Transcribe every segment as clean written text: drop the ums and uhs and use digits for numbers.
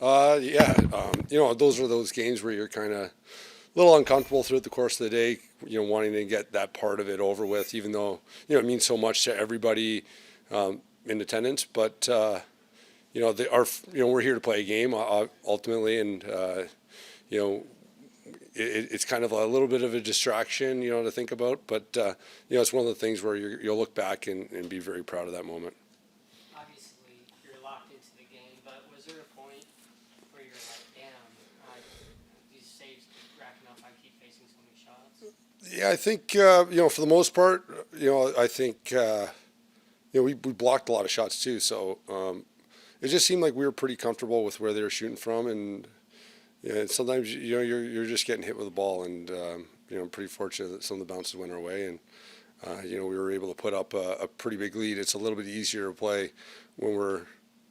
Yeah, those are those games where you're kind of a little uncomfortable throughout the course of the day, wanting to get that part of it over with, even though, it means so much to everybody in attendance. But, we're here to play a game ultimately, and, it's kind of a little bit of a distraction, to think about. But, it's one of the things where you'll look back and be very proud of that moment. Obviously, you're locked into the game, but was there a point where you're like, damn, these saves keep racking up, I keep facing so many shots? Yeah, I think, for the most part, I think, we blocked a lot of shots too. So it just seemed like we were pretty comfortable with where they were shooting from. And yeah, sometimes, you're just getting hit with the ball. And, I'm pretty fortunate that some of the bounces went our way. And, we were able to put up a pretty big lead. It's a little bit easier to play when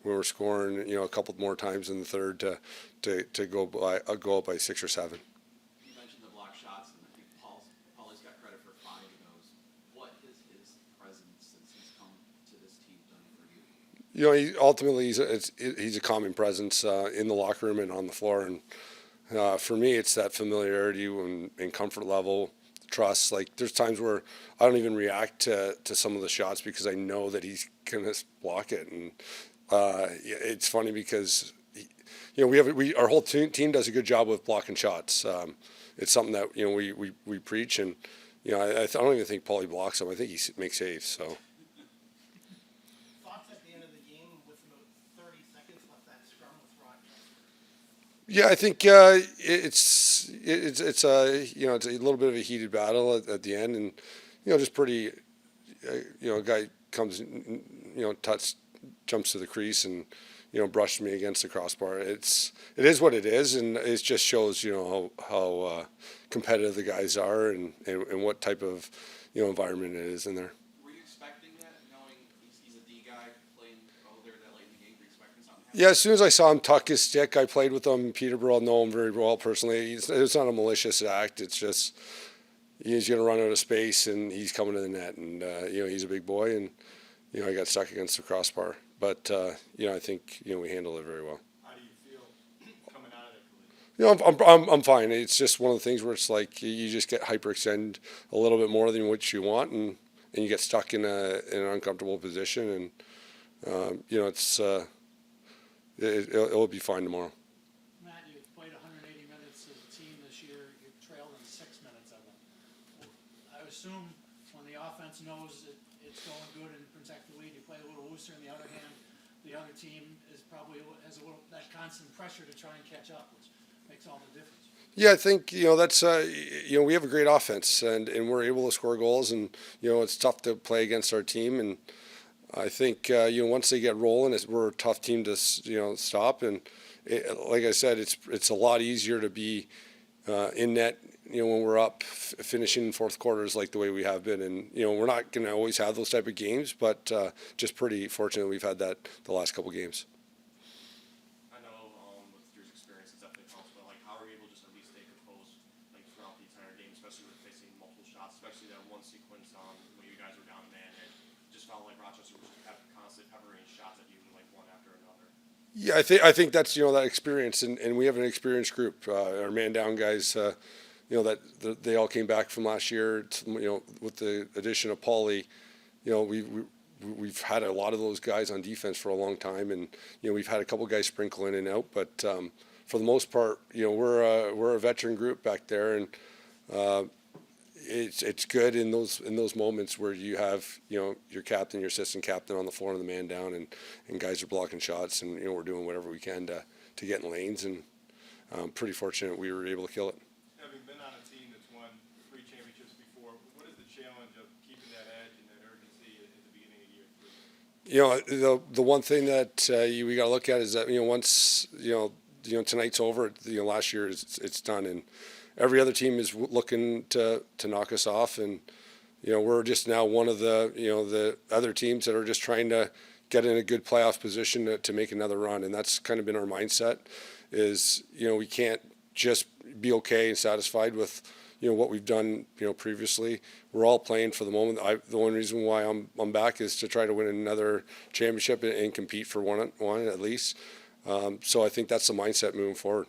we're scoring, a couple more times in the third to go up by 6 or 7. You mentioned the block shots, and I think Paul's got credit for 5 of those. What has his presence since he's come to this team done for you? Ultimately he's a calming presence in the locker room and on the floor. And for me, it's that familiarity and comfort level, trust. Like there's times where I don't even react to some of the shots because I know that he's gonna block it. And it's funny because our whole team does a good job with blocking shots. It's something that we preach, and I don't even think Paulie blocks them. I think he makes saves. So. Thoughts at the end of the game with about 30 seconds left, that scrum with Rochester? Yeah, I think it's a little bit of a heated battle at the end, and just pretty a guy comes jumps to the crease and brushed me against the crossbar. It is what it is, and it just shows how competitive the guys are and what type of environment it is in there. Were you expecting that, knowing he's a D guy playing there that late in the game? Were you expecting something? Yeah, as soon as I saw him tuck his stick, I played with him in Peterborough. I know him very well personally. It's not a malicious act. It's just he's going to run out of space, and he's coming to the net. And, he's a big boy, and, I got stuck against the crossbar. But, I think, we handled it very well. How do you feel coming out of it? I'm fine. It's just one of the things where it's like you just get hyperextend a little bit more than what you want, and you get stuck in an uncomfortable position. And, it'll be fine tomorrow. Matt, you've played 180 minutes as a team this year. You've trailed in 6 minutes of them. I assume when the offense knows it's going good and protect the lead, you play a little looser. On the other hand, the other team has a little that constant pressure to try and catch up, which makes all the difference. Yeah, I think that's we have a great offense, and we're able to score goals, and it's tough to play against our team. And I think once they get rolling, we're a tough team to stop. And like I said, it's a lot easier to be in net when we're up, finishing in fourth quarters like the way we have been. And we're not going to always have those type of games, but just pretty fortunate we've had that the last couple games. I know with Drew's experience, it's definitely helps, but how are you able to just at least stay composed throughout the entire game, especially with facing multiple shots, especially that one sequence when you guys were down a man, and it just felt like Rochester was just constant peppering shots at you one after another. Yeah, I think that's that experience, and we have an experienced group. Our man down guys, they all came back from last year. With the addition of Paulie, we've had a lot of those guys on defense for a long time, and we've had a couple guys sprinkle in and out, but for the most part, we're a veteran group back there, and it's good in those moments where you have your captain, your assistant captain on the floor and the man down, and guys are blocking shots, and we're doing whatever we can to get in lanes, and I'm pretty fortunate we were able to kill it. Having been on a team that's won 3 championships before, what is the challenge of keeping that edge and that urgency at the beginning of year 3? The one thing that we got to look at is that once tonight's over, last year it's done, and every other team is looking to knock us off, and we're just now one of the other teams that are just trying to get in a good playoff position to make another run, and that's kind of been our mindset. Is we can't just be okay and satisfied with what we've done previously. We're all playing for the moment. The only reason why I'm back is to try to win another championship and compete for one at least. So I think that's the mindset moving forward.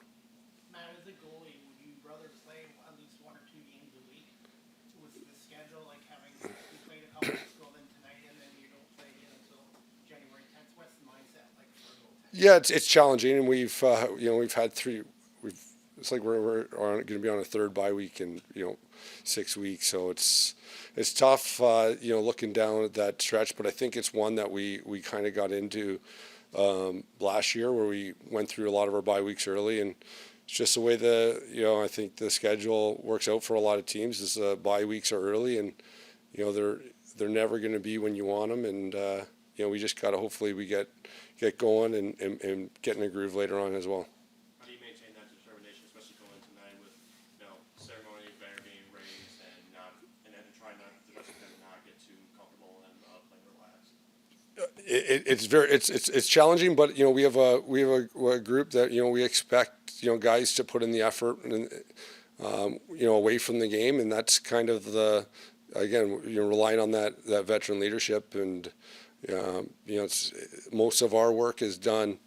Matt, as a goalie, would you rather play at least 1 or 2 games a week with the schedule, like having you played a couple weeks ago, then tonight, and then you don't play again until January 10th? What's the mindset like for a goaltender? Yeah, it's challenging, and we've had three. It's like we're going to be on a third bye week in 6 weeks, so it's tough. Looking down at that stretch, but I think it's one that we kind of got into last year, where we went through a lot of our bye weeks early, and it's just the way I think the schedule works out for a lot of teams. Is bye weeks are early, and they're never going to be when you want them, and we just got to hopefully we get going and get in a groove later on as well. How do you maintain that determination, especially going tonight with ceremony, banner being raised, and then try not the rest of them not get too comfortable and play relaxed? It's challenging, but we have a group that we expect guys to put in the effort and away from the game, and that's kind of relying on that veteran leadership, and it's most of our work is done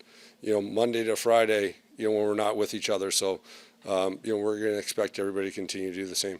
Monday to Friday when we're not with each other, so we're going to expect everybody to continue to do the same.